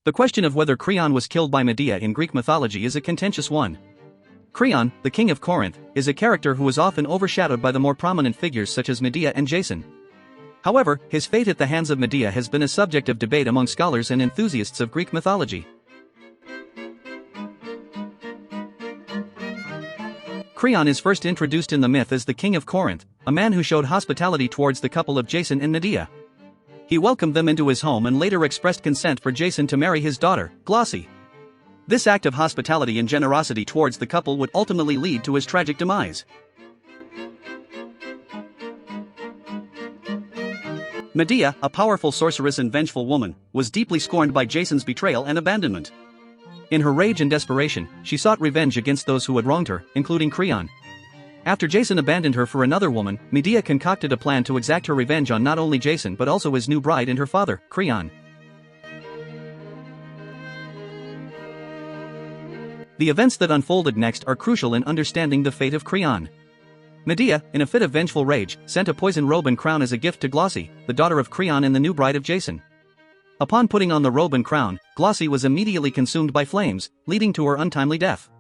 The question of whether Creon was killed by Medea in Greek mythology is a contentious one. Creon, the king of Corinth, is a character who is often overshadowed by the more prominent figures such as Medea and Jason. However, his fate at the hands of Medea has been a subject of debate among scholars and enthusiasts of Greek mythology. Creon is first introduced in the myth as the king of Corinth, a man who showed hospitality towards the couple of Jason and Medea. He welcomed them into his home and later expressed consent for Jason to marry his daughter, Glauce. This act of hospitality and generosity towards the couple would ultimately lead to his tragic demise. Medea, a powerful sorceress and vengeful woman, was deeply scorned by Jason's betrayal and abandonment. In her rage and desperation, she sought revenge against those who had wronged her, including Creon. After Jason abandoned her for another woman, Medea concocted a plan to exact her revenge on not only Jason but also his new bride and her father, Creon. The events that unfolded next are crucial in understanding the fate of Creon. Medea, in a fit of vengeful rage, sent a poison robe and crown as a gift to Glauce, the daughter of Creon and the new bride of Jason. Upon putting on the robe and crown, Glauce was immediately consumed by flames, leading to her untimely death.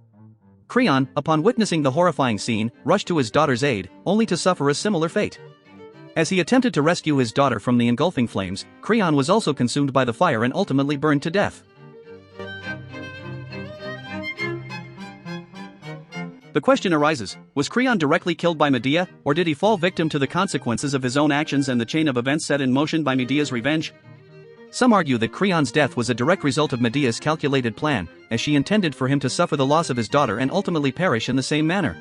Creon, upon witnessing the horrifying scene, rushed to his daughter's aid, only to suffer a similar fate. As he attempted to rescue his daughter from the engulfing flames, Creon was also consumed by the fire and ultimately burned to death. The question arises, was Creon directly killed by Medea, or did he fall victim to the consequences of his own actions and the chain of events set in motion by Medea's revenge? Some argue that Creon's death was a direct result of Medea's calculated plan, as she intended for him to suffer the loss of his daughter and ultimately perish in the same manner.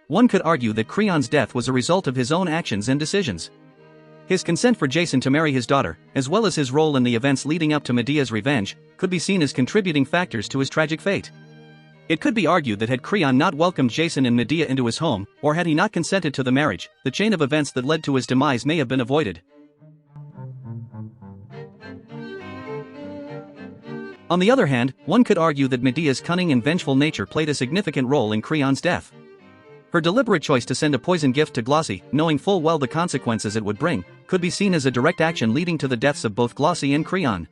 One could argue that Creon's death was a result of his own actions and decisions. His consent for Jason to marry his daughter, as well as his role in the events leading up to Medea's revenge, could be seen as contributing factors to his tragic fate. It could be argued that had Creon not welcomed Jason and Medea into his home, or had he not consented to the marriage, the chain of events that led to his demise may have been avoided. On the other hand, one could argue that Medea's cunning and vengeful nature played a significant role in Creon's death. Her deliberate choice to send a poison gift to Glauce, knowing full well the consequences it would bring, could be seen as a direct action leading to the deaths of both Glauce and Creon.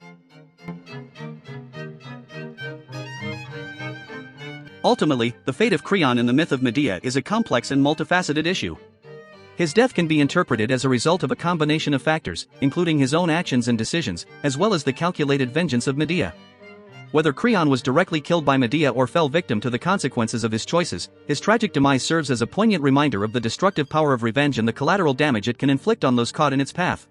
Ultimately, the fate of Creon in the myth of Medea is a complex and multifaceted issue. His death can be interpreted as a result of a combination of factors, including his own actions and decisions, as well as the calculated vengeance of Medea. Whether Creon was directly killed by Medea or fell victim to the consequences of his choices, his tragic demise serves as a poignant reminder of the destructive power of revenge and the collateral damage it can inflict on those caught in its path.